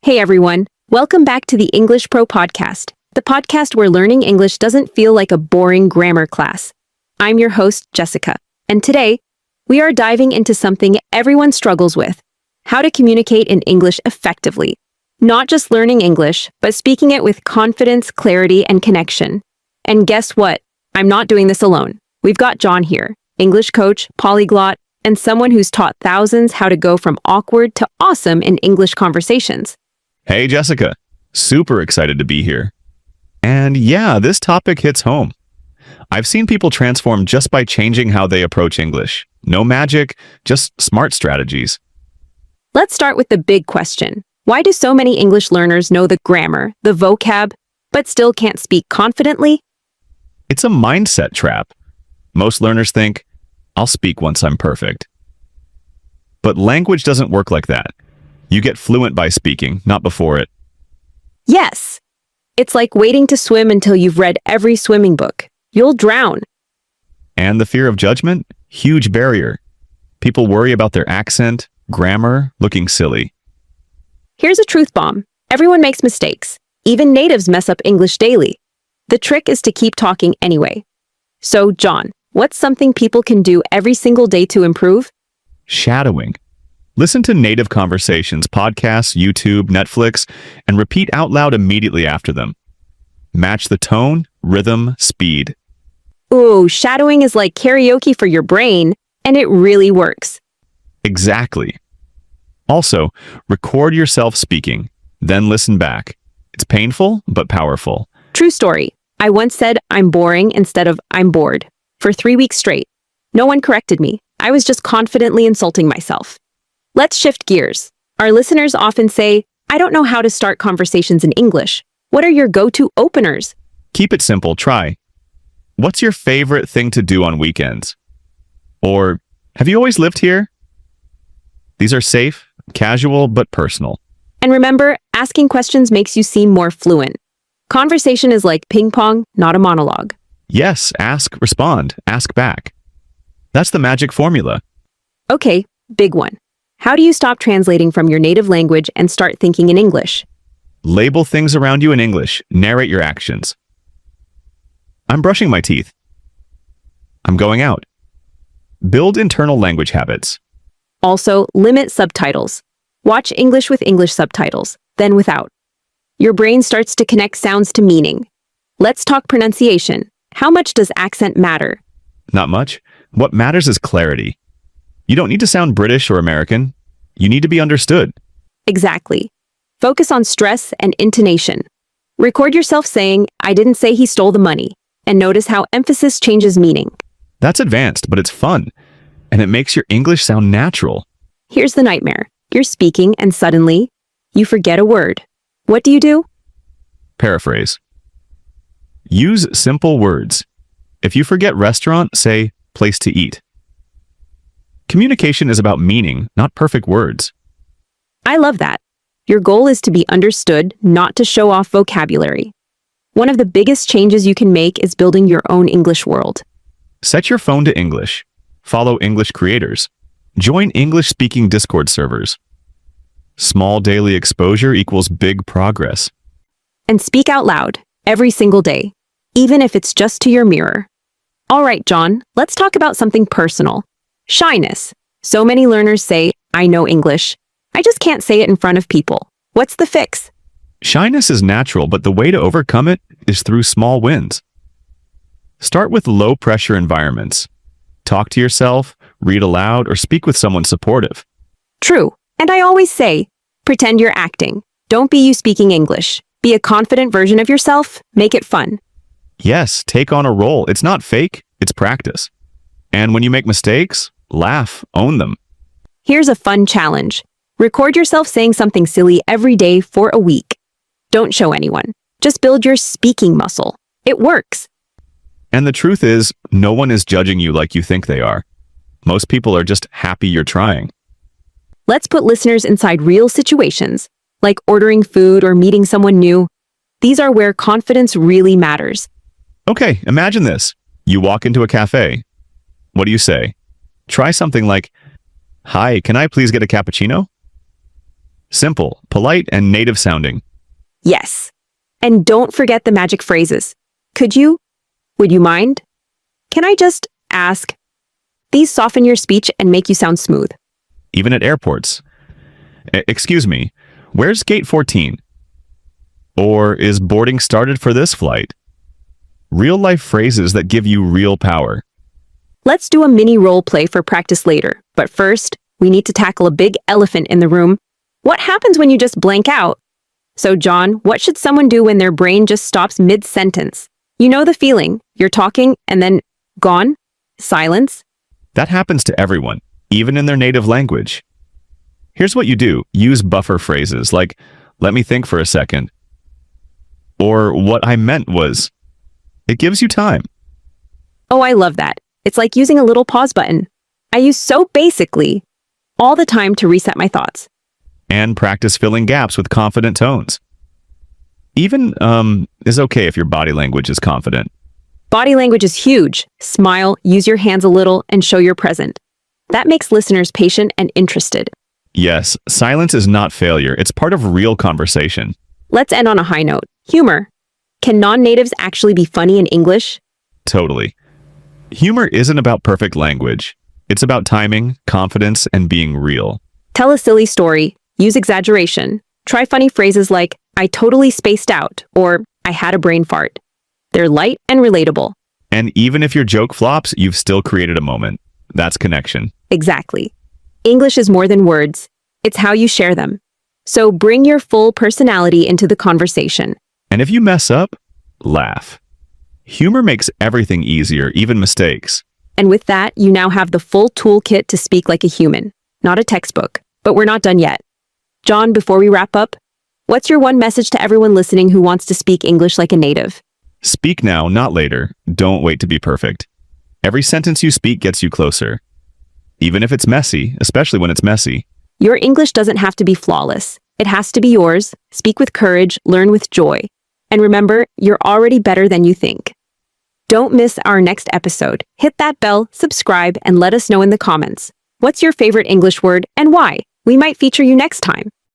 Hey everyone, welcome back to the English Pro podcast, the podcast where learning English doesn't feel like a boring grammar class. I'm your host, Jessica, and today we are diving into something everyone struggles with: how to communicate in English effectively. Not just learning English, but speaking it with confidence, clarity, and connection. And guess what? I'm not doing this alone. We've got John here, English coach, polyglot, and someone who's taught thousands how to go from awkward to awesome in English conversations. Hey, Jessica. Super excited to be here. And yeah, this topic hits home. I've seen people transform just by changing how they approach English. No magic, just smart strategies. Let's start with the big question. Why do so many English learners know the grammar, the vocab, but still can't speak confidently? It's a mindset trap. Most learners think, I'll speak once I'm perfect. But language doesn't work like that. You get fluent by speaking, not before it. Yes. It's like waiting to swim until you've read every swimming book. You'll drown. And the fear of judgment? Huge barrier. People worry about their accent, grammar, looking silly. Here's a truth bomb. Everyone makes mistakes. Even natives mess up English daily. The trick is to keep talking anyway. So, John, what's something people can do every single day to improve? Shadowing. Listen to native conversations, podcasts, YouTube, Netflix, and repeat out loud immediately after them. Match the tone, rhythm, speed. Ooh, shadowing is like karaoke for your brain, and it really works. Exactly. Also, record yourself speaking, then listen back. It's painful, but powerful. True story. I once said I'm boring instead of I'm bored for 3 weeks straight. No one corrected me. I was just confidently insulting myself. Let's shift gears. Our listeners often say, I don't know how to start conversations in English. What are your go-to openers? Keep it simple. Try. What's your favorite thing to do on weekends? Or, have you always lived here? These are safe, casual, but personal. And remember, asking questions makes you seem more fluent. Conversation is like ping pong, not a monologue. Yes, ask, respond, ask back. That's the magic formula. Okay, big one. How do you stop translating from your native language and start thinking in English? Label things around you in English. Narrate your actions. I'm brushing my teeth. I'm going out. Build internal language habits. Also, limit subtitles. Watch English with English subtitles, then without. Your brain starts to connect sounds to meaning. Let's talk pronunciation. How much does accent matter? Not much. What matters is clarity. You don't need to sound British or American. You need to be understood. Exactly. Focus on stress and intonation. Record yourself saying, I didn't say he stole the money, and notice how emphasis changes meaning. That's advanced, but it's fun, and it makes your English sound natural. Here's the nightmare. You're speaking and suddenly, you forget a word. What do? Paraphrase. Use simple words. If you forget restaurant, say place to eat. Communication is about meaning, not perfect words. I love that. Your goal is to be understood, not to show off vocabulary. One of the biggest changes you can make is building your own English world. Set your phone to English. Follow English creators. Join English-speaking Discord servers. Small daily exposure equals big progress. And speak out loud, every single day, even if it's just to your mirror. All right, John, let's talk about something personal. Shyness. So many learners say, I know English. I just can't say it in front of people. What's the fix? Shyness is natural, but the way to overcome it is through small wins. Start with low-pressure environments. Talk to yourself, read aloud, or speak with someone supportive. True. And I always say, pretend you're acting. Don't be you speaking English. Be a confident version of yourself. Make it fun. Yes, take on a role. It's not fake, it's practice. And when you make mistakes, laugh, own them. Here's a fun challenge. Record yourself saying something silly every day for a week. Don't show anyone. Just build your speaking muscle. It works. And the truth is, no one is judging you like you think they are. Most people are just happy you're trying. Let's put listeners inside real situations, like ordering food or meeting someone new. These are where confidence really matters. Okay, imagine this. You walk into a cafe. What do you say? Try something like, Hi, can I please get a cappuccino? Simple, polite, and native sounding. Yes. And don't forget the magic phrases. Could you? Would you mind? Can I just ask? These soften your speech and make you sound smooth. Even at airports. Excuse me, where's gate 14? Or is boarding started for this flight? Real-life phrases that give you real power. Let's do a mini role play for practice later. But first, we need to tackle a big elephant in the room. What happens when you just blank out? So, John, what should someone do when their brain just stops mid-sentence? You know the feeling. You're talking and then gone? Silence? That happens to everyone, even in their native language. Here's what you do. Use buffer phrases like, let me think for a second. Or what I meant was. It gives you time. Oh, I love that. It's like using a little pause button. I use so basically all the time to reset my thoughts. And practice filling gaps with confident tones. Even, is okay if your body language is confident. Body language is huge. Smile, use your hands a little, and show you're present. That makes listeners patient and interested. Yes, silence is not failure. It's part of real conversation. Let's end on a high note. Humor. Can non-natives actually be funny in English? Totally. Humor isn't about perfect language. It's about timing, confidence, and being real. Tell a silly story. Use exaggeration. Try funny phrases like, I totally spaced out, or I had a brain fart. They're light and relatable. And even if your joke flops, you've still created a moment. That's connection. Exactly. English is more than words. It's how you share them. So bring your full personality into the conversation. And if you mess up, laugh. Humor makes everything easier, even mistakes. And with that, you now have the full toolkit to speak like a human, not a textbook. But we're not done yet. John, before we wrap up, what's your one message to everyone listening who wants to speak English like a native? Speak now, not later. Don't wait to be perfect. Every sentence you speak gets you closer. Even if it's messy, especially when it's messy. Your English doesn't have to be flawless. It has to be yours. Speak with courage, learn with joy. And remember, you're already better than you think. Don't miss our next episode. Hit that bell, subscribe, and let us know in the comments. What's your favorite English word and why? We might feature you next time.